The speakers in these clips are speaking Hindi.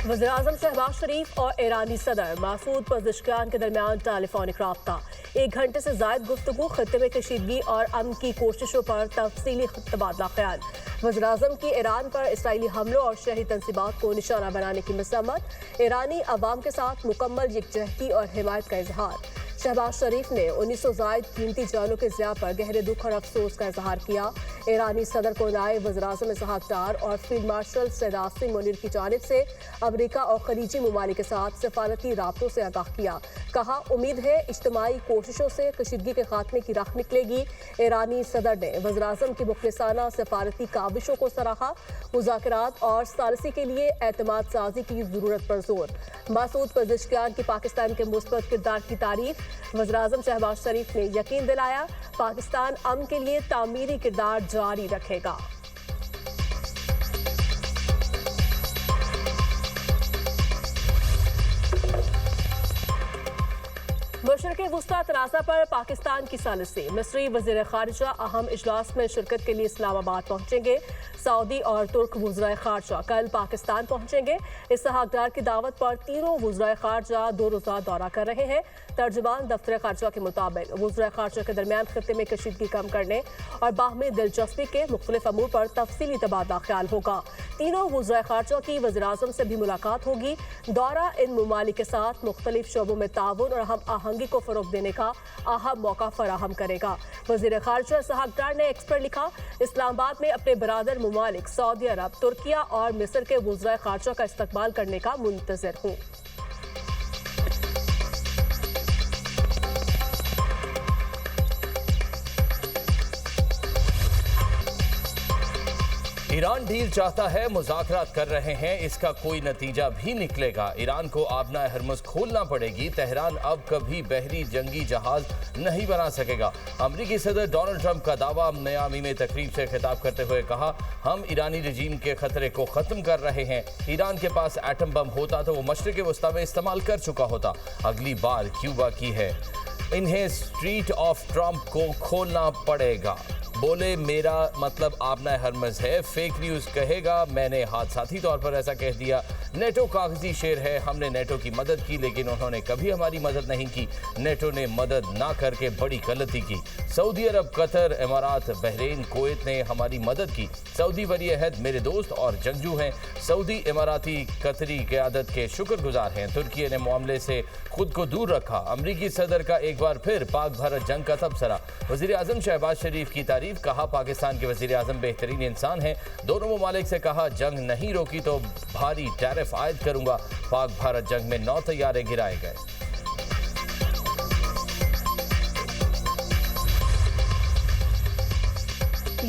वज़ीर-ए-आज़म शहबाज शरीफ और ईरानी सदर मसूद पज़ेश्कियान के दरमियान टेलीफोनिक राब्ता। 1 घंटे से ज़ायद गुफ्तगू, खित्ते में कशीदगी और अमन की कोशिशों पर तफसीली तबादला ख्याल। वज़ीर-ए-आज़म की ईरान पर इसराइली हमलों और शहरी तंसीबात को निशाना बनाने की मज़म्मत। ईरानी अवाम के साथ मुकम्मल यकजहती और हिमायत का इजहार। शहबाज शरीफ ने 1900 ज़ायद कीमती जानों के ज़िया पर गहरे दुख और अफसोस का इजहार किया। ईरानी सदर को नायब वज़ीर-ए-आज़म इसहाक डार और फील्ड मार्शल सैयद आसिम मुनीर की जानिब से अमरीका और खलीजी ममालिक के साथ सफारती राब्तों से आगाह किया। कहा, उम्मीद है इज्तिमाई कोशिशों से कशीदगी के खात्मे की राह निकलेगी। ईरानी सदर ने वज़ीर-ए-आज़म की मुखलिसाना सफारती काविशों को सराहा। मुज़ाकरात और सालसी के लिए एतमाद साजी की ज़रूरत पर जोर। मसूद पज़ेश्कियान की पाकिस्तान के मुस्बत किरदार की तारीफ। वज़ीर-ए-आज़म शहबाज शरीफ ने यकीन दिलाया, पाकिस्तान अमन के लिए तामीरी किरदार जारी रखेगा। मशरिक़ वुस्ता तनाज़ा पर पाकिस्तान की सालिसी। मिस्री वज़ीर ख़ारिजा अहम इजलास में शिरकत के लिए इस्लामाबाद पहुंचेंगे। सऊदी और तुर्क वज़ीर ख़ारिजा कल पाकिस्तान पहुंचेंगे। इसहाक डार की दावत पर तीनों वज़ीर ख़ारिजा 2 रोज़ा दौरा कर रहे हैं। तर्जुमान दफ्तर ख़ारिजा के मुताबिक वज़ीर ख़ारिजा के दरमियान खित्ते में कशीदगी कम करने और बाहमी दिलचस्पी के मुख्तलिफ अमूर पर तफसीली तबादला ख्याल होगा। तीनों वज़ीर ख़ारिजा की वज़ीर-ए-आज़म से भी मुलाकात होगी। दौरा इन ममालिक के साथ मुख्तलिफ शोबों में ताउन और हम आहंगी को फ़रोग़ देने का अहम मौका फराहम करेगा। वज़ीर ख़ारिजा इसहाक डार ने एक्स पर लिखा, इस्लामाबाद में अपने बरादर ममालिक सऊदी अरब, तुर्किया और मिस्र के वज़ीर ख़ारिजा का इस्तकबाल करने का मुंतज़िर हूँ। ईरान डील चाहता है, मुज़ाकरात कर रहे हैं, इसका कोई नतीजा भी निकलेगा। ईरान को आबना हरमुज़ खोलना पड़ेगी। तेहरान अब कभी बहरी जंगी जहाज नहीं बना सकेगा। अमरीकी सदर डोनाल्ड ट्रंप का दावा। मियामी में तकरीब से खिताब करते हुए कहा, हम ईरानी रजीम के खतरे को ख़त्म कर रहे हैं। ईरान के पास एटम बम होता तो वो मशरिक़ वुस्ता में इस्तेमाल कर चुका होता। अगली बार क्यूबा की है। इन्हें स्ट्रीट ऑफ ट्रंप को खोलना पड़ेगा। बोले, मेरा मतलब आबना हरमज़ है। फेक न्यूज़ कहेगा मैंने हादसाती तौर पर ऐसा कह दिया। नेटो कागजी शेर है। हमने नेटो की मदद की, लेकिन उन्होंने कभी हमारी मदद नहीं की। नेटो ने मदद ना करके बड़ी गलती की। सऊदी अरब, कतर, इमारात, बहरीन, कुवैत ने हमारी मदद की। सऊदी वली अहद मेरे दोस्त और जंगजू हैं। सऊदी, इमाराती, कतरी क़यादत के शुक्रगुजार हैं। तुर्की ने मामले से खुद को दूर रखा। अमरीकी सदर का एक बार फिर पाक भारत जंग का तबसरा। वज़ीर-ए-आज़म शहबाज शरीफ की तारीफ। कहा, पाकिस्तान के वज़ीर-ए-आज़म बेहतरीन इंसान हैं। दोनों ममालिक से कहा, जंग नहीं रोकी तो भारी टैरिफ आयद करूंगा। पाक भारत जंग में 9 तैयारे गिराए गए।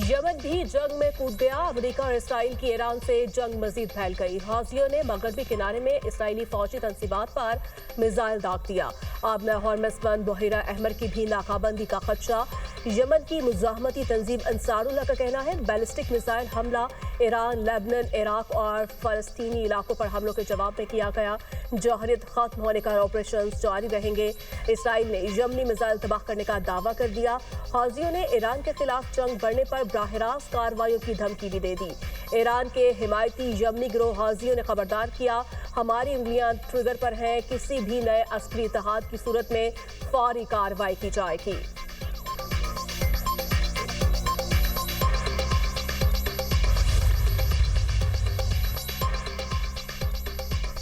यमन भी जंग में कूद गया। अमेरिका और इसराइल की ईरान से जंग मजीद फैल गई। हौसियों ने मगरबी किनारे में इसराइली फौजी तंसीबात पर मिसाइल दाग दिया। आबना हॉर्मस बंद बहीरा अहमर की भी नाकाबंदी का खदशा। यमन की मुजाहमती तंजीम अंसारुल्लाह का कहना है, बैलिस्टिक मिसाइल हमला ईरान, लेबनान, इराक और फ़लस्तीनी इलाकों पर हमलों के जवाब में किया गया। जौहरियत खत्म होने का ऑपरेशन जारी रहेंगे। इसराइल ने यमनी मिसाइल तबाह करने का दावा कर दिया। हौसियों ने ईरान के खिलाफ जंग बढ़ने पर बराह-रास्त कार्रवाइयों की धमकी भी दे दी। ईरान के हिमायती यमनी गिरोह हौसियों ने खबरदार किया, हमारी उंगलियां ट्रिगर पर हैं। किसी भी नए अस्करी इत्तेहाद की सूरत में फौरी कार्रवाई की जाएगी।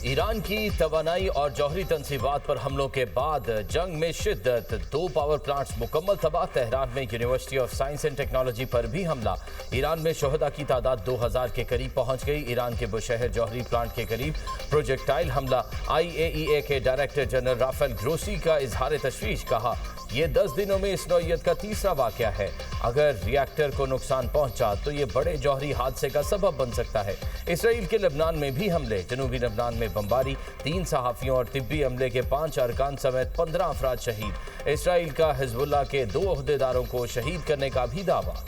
ईरान की तवानाई और जौहरी तंसीबात पर हमलों के बाद जंग में शिद्दत। 2 पावर प्लांट्स मुकम्मल तबाह। तेहरान में university of science and technology पर भी हमला। ईरान में शोहदा की तादाद 2000 के करीब पहुंच गई। ईरान के बुशहर जौहरी प्लांट के करीब प्रोजेक्टाइल हमला। IAEA के डायरेक्टर जनरल राफेल ग्रोसी का इजहार तशवीश। कहा, ये 10 दिनों में इस नौइयत का तीसरा वाक़या है। अगर रिएक्टर को नुकसान पहुंचा तो ये बड़े जौहरी हादसे का सबब बन सकता है। इसराइल के लबनान में भी हमले। जनूबी लबनान में बमबारी। 3 सहाफ़ियों और तिब्बी अमले के 5 अरकान समेत 15 अफराद शहीद। इसराइल का हिज़्बुल्लाह के 2 ओहदेदारों को शहीद करने का भी दावा।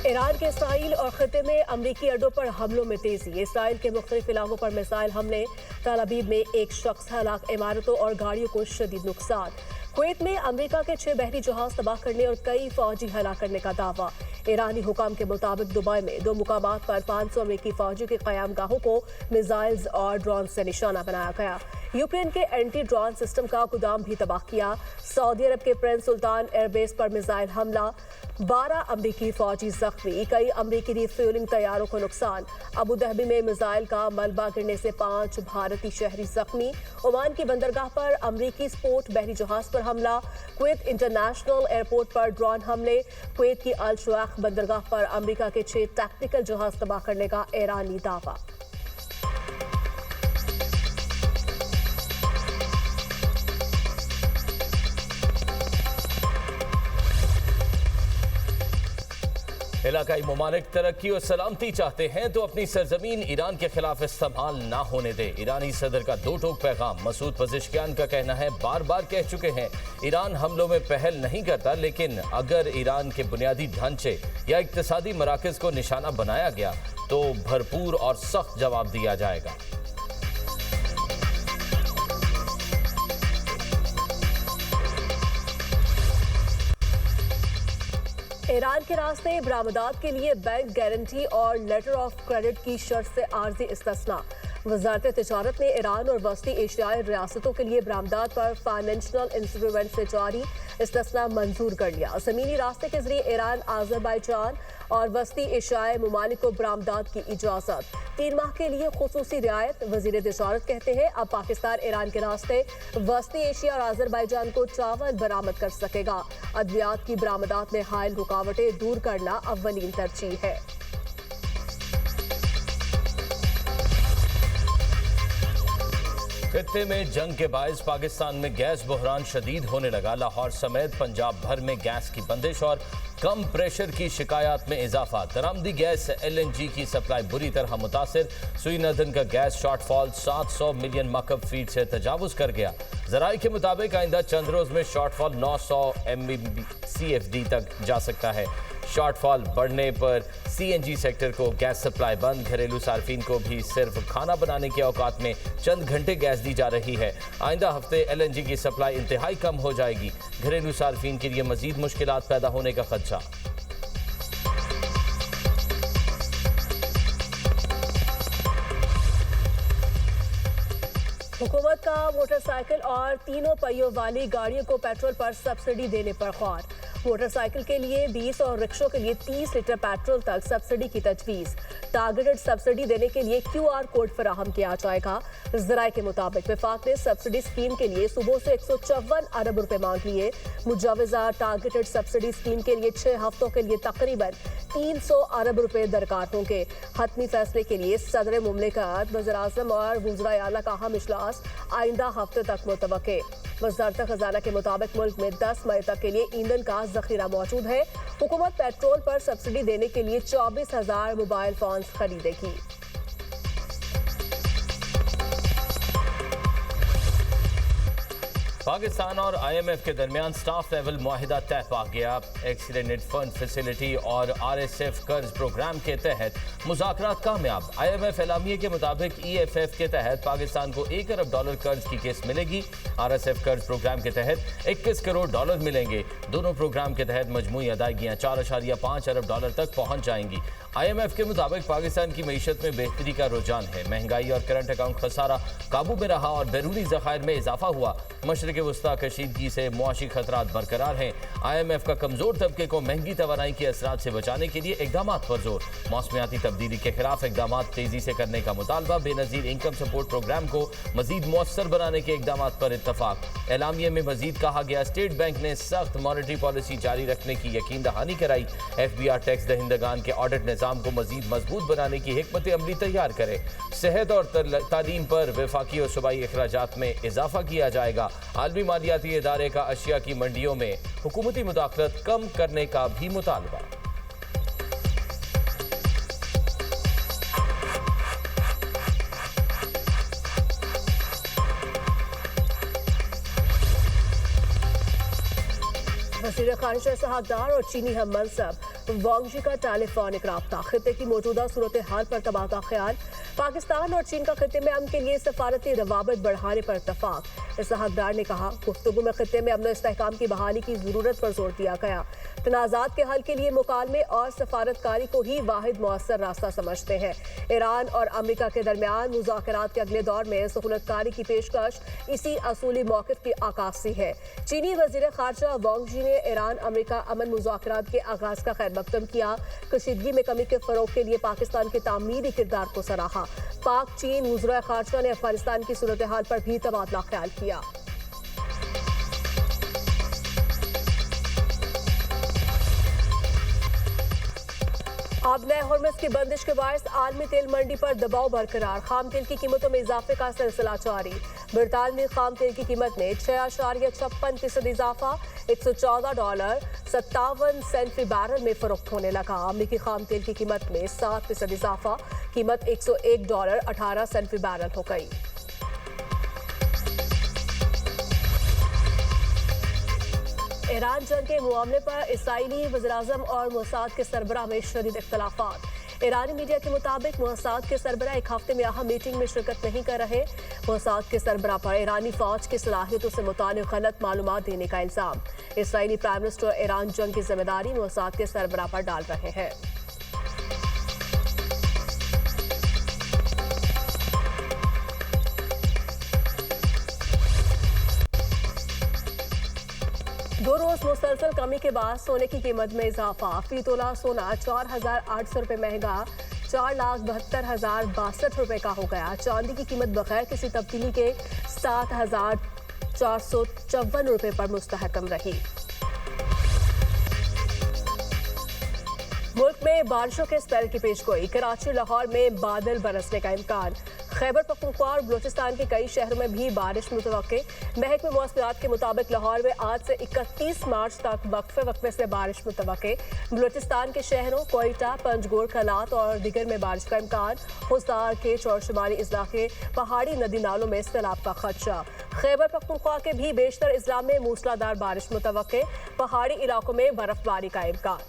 ईरान के इसराइल और खित्ते में अमरीकी अड्डों पर हमलों में तेजी। इसराइल के मुख्तलिफ इलाकों पर मिसाइल हमले। तल अबीब में एक शख्स हलाक, इमारतों और गाड़ियों को शदीद नुकसान। कुवैत में अमेरिका के 6 बहरी जहाज तबाह करने और कई फौजी हलाक करने का दावा। ईरानी हुकाम के मुताबिक दुबई में 2 मुकामात पर 500 अमेरिकी फौजी के क़यामगाहों को मिसाइल्स और ड्रोन से निशाना बनाया गया। यूक्रेन के एंटी ड्रोन सिस्टम का गोदाम भी तबाह किया। सऊदी अरब के प्रिंस सुल्तान एयरबेस पर मिसाइल हमला, 12 अमेरिकी फौजी जख्मी, कई अमेरिकी रिफ्यूलिंग तैयारों को नुकसान। अबू धाबी में मिसाइल का मलबा गिरने से 5 भारतीय शहरी जख्मी। ओमान की बंदरगाह पर अमेरिकी स्पोर्ट बहरी जहाज पर हमला। कुवैत इंटरनेशनल एयरपोर्ट पर ड्रोन हमले। कुवैत की अल शुआख बंदरगाह पर अमेरिका के 6 टैक्टिकल जहाज तबाह करने का ईरानी दावा। इलाकाई ममालिक तरक्की और सलामती चाहते हैं तो अपनी सरजमीन ईरान के खिलाफ इस्तेमाल ना होने दे। ईरानी सदर का 2 टोक पैगाम। मसूद पज़ेश्कियान का कहना है, बार बार कह चुके हैं ईरान हमलों में पहल नहीं करता, लेकिन अगर ईरान के बुनियादी ढांचे या इक्तिसादी मराकज़ को निशाना बनाया गया तो भरपूर और सख्त जवाब दिया जाएगा। ईरान के रास्ते बरामदात के लिए बैंक गारंटी और लेटर ऑफ क्रेडिट की शर्त से आर्जी इस्तिस्ना। वजारत तिजारत ने ईरान और वस्ती एशियाई रियासतों के लिए बरामदात पर फाइनेंशियल इंस्ट्रूमेंट से जारी इस्तिस्ना मंजूर कर लिया। ज़मीनी रास्ते के जरिए ईरान, आज़रबाईजान और वस्ती एशियाई ममालिक को बरामदात की इजाज़त। 3 माह के लिए खुसूसी रियायत। वज़ीर तिजारत कहते हैं अब पाकिस्तान ईरान के रास्ते वस्ती एशिया और आज़रबाईजान को चावल बरामद कर सकेगा। अद्वियात की बरामदात में हायल रुकावटें दूर करना अव्वलीन तरजीह है। खित्ते में जंग के बायस पाकिस्तान में गैस बहरान शदीद होने लगा। लाहौर समेत पंजाब भर में गैस की बंदिश और कम प्रेशर की शिकायत में इजाफा। दरामदी गैस LNG की सप्लाई बुरी तरह मुतासिर। सुई नदन का गैस शॉर्टफॉल 700 मिलियन मकब फीट से तजावुज कर गया। जराये के मुताबिक आइंदा चंद रोज में शॉर्टफॉल 900 MMCFD तक जा सकता है। शॉर्टफॉल बढ़ने पर CNG सेक्टर को गैस सप्लाई बंद। घरेलू सार्फिन को भी सिर्फ खाना बनाने के औकात में चंद घंटे गैस दी जा रही है। आइंदा हफ्ते LNG की सप्लाई इंतहाई कम हो जाएगी। घरेलू सार्फिन के लिए मजीद मुश्किलात पैदा होने का खदशा। हुकूमत का मोटरसाइकिल और तीनों पहियों वाली गाड़ियों को पेट्रोल पर सब्सिडी देने पर गौर। मोटरसाइकिल के लिए 20 और रिक्शों के लिए 30 लीटर पेट्रोल तक सब्सिडी की तजवीज़। टारगेटेड सब्सिडी देने के लिए QR कोड फराहम किया जाएगा। ज़राए के मुताबिक वफाक ने सब्सिडी स्कीम के लिए सुबह से 154 अरब रुपए मांग लिए। मुजवजा टारगेटेड सब्सिडी स्कीम के लिए 6 हफ्तों के लिए तकरीबन 300 अरब रुपए दरकार होंगे। हतमी फैसले के लिए सदर मुमलिकत, वज़ीर-ए-आज़म और वज़राए आला का अहम इजलास आइंदा हफ्ते तक मुतवक्के। वज़ारत खजाना के मुताबिक मुल्क में 10 मई तक के लिए ईंधन का जखीरा मौजूद है। हुकूमत पेट्रोल पर सब्सिडी देने के लिए 24,000 मोबाइल फोन खरीदेगी। पाकिस्तान और IMF के दरमियान स्टाफ लेवल मुआहिदा तय पा गया। एक्सीडेंटेड फंड फैसिलिटी और RSF कर्ज प्रोग्राम के तहत मुज़ाकरात कामयाब। IMF एलामिये के मुताबिक EFF के तहत पाकिस्तान को $1 अरब कर्ज की किस्त मिलेगी। RSF कर्ज प्रोग्राम के तहत $21 करोड़ मिलेंगे। दोनों प्रोग्राम के तहत मजमूई अदायगियाँ $4.5 अरब तक पहुँच जाएंगी। IMF के मुताबिक पाकिस्तान की मईशत में बेहतरी का रुझान है। महंगाई और करंट अकाउंट खसारा काबू में रहा और बैरूनी ज़खायर में इजाफा हुआ। मशरक़ वस्ता कशीदगी से मुआशी खतरात बरकरार हैं। IMF का कमजोर तबके को महंगी तवानाई के असरात से बचाने के लिए इकदाम पर जोर। मौसमियाती तब्दीली के खिलाफ इकदाम तेजी से करने का मुतालबा। बेनज़ीर इनकम सपोर्ट प्रोग्राम को मजीद मौसर बनाने के इकदाम पर इत्तफाक। एलामिये में मजीद कहा गया, स्टेट बैंक ने सख्त मॉनेटरी पॉलिसी जारी रखने की यकीन दहानी कराई। FBR टैक्स दहिंदगान के ऑडिट निज़ाम को मजीद मजबूत बनाने की हिकमत अमली तैयार करे। सेहत और तालीम पर वफाकी और सूबाई अखराजात में इजाफा किया जाएगा। आलमी मालियाती इदारे का अशिया की मंडियों में हुकूमती मुदाखलत कम करने का भी मुतालबा। वज़ीर ख़ारिजा इसहाक़ और चीनी हम मनसब वांग ज़ी का टेलीफोनिक राब्ता। खित्ते की मौजूदा सूरत हाल पर तबादला ख्याल। पाकिस्तान और चीन का खत्ते में अमन के लिए सफारती रवाबत बढ़ाने पर इत्तफाक। इसहाक डार ने कहा, गुफ्तगू में खत्ते में अमन और इस्तेहकाम की बहाली की जरूरत पर जोर दिया गया। तनाज़ात के हल के लिए मुकालमे और सफारतकारी को ही वाहिद मौसर रास्ता समझते हैं। ईरान और अमेरिका के दरमियान मुज़ाकरात के अगले दौर में सहूलतकारी की पेशकश इसी असूली मौक़िफ़ की अक्कासी है। चीनी वज़ीर ख़ारजा वांग यी ने ईरान अमेरिका अमन मुज़ाकरात के आगाज़ का खैर मकदम किया। कशीदगी में कमी के फ़रोग़ के लिए पाकिस्तान के तामीरी किरदार को सराहा। पाक चीन वज़ीर ख़ारजा ने अफ़गानिस्तान की सूरत हाल पर भी तबादला ख्याल किया। अब नए हॉर्मस की बंदिश के बायस आलमी तेल मंडी पर दबाव बरकरार। खाम तेल की कीमतों में इजाफे का सिलसिला जारी। बरतानवी खाम तेल की कीमत में 6.56% इजाफा, $114.57 फी बैरल में फरोख्त होने लगा। अमरीकी खाम तेल की कीमत में 7% इजाफा, कीमत $101.18 फी बैरल हो गई। ईरान जंग के मामले पर इसराइली वज़ीर-ए-आज़म और मोसाद के सरबराह में शदीद इख्तलाफात। ईरानी मीडिया के मुताबिक मोसाद के सरबराह एक हफ्ते में अहम मीटिंग में शिरकत नहीं कर रहे। मोसाद के सरबराह पर ईरानी फौज की सलाहियतों से मुताल्लिक़ गलत मालूमात देने का इल्ज़ाम। इसराइली प्राइम मिनिस्टर ईरान जंग की जिम्मेदारी मोसाद के सरबराह पर डाल रहे हैं। दो रोज मुसलसल कमी के बाद सोने की कीमत में इजाफा। फी तोला सोना 4,800 रुपये महंगा 4,72,062 रुपये का हो गया। चांदी की कीमत बगैर किसी तब्दीली के 7,454 रुपये पर मुस्तहकम रही। मुल्क में बारिशों के स्पेल की पेशगोई। कराची लाहौर में बादल बरसने का इम्कान। खैबर पख्तूनख्वा और बलूचिस्तान के कई शहरों में भी बारिश मुतवक्के। महकमे मौसमियात के मुताबिक लाहौर में आज से 31 मार्च तक वक्फे से बारिश मुतवक्के। बलूचिस्तान के शहरों कोयटा, पंजगोर, कलात और दिगर में बारिश का इम्कान। हुसदार, केच और शुमाली अजला के पहाड़ी नदी नालों में सैलाब का खदशा। खैबर पख्तूनख्वा के भी बेशतर अजला में मूसलाधार बारिश मुतवक्के। पहाड़ी इलाकों में बर्फबारी का इम्कान।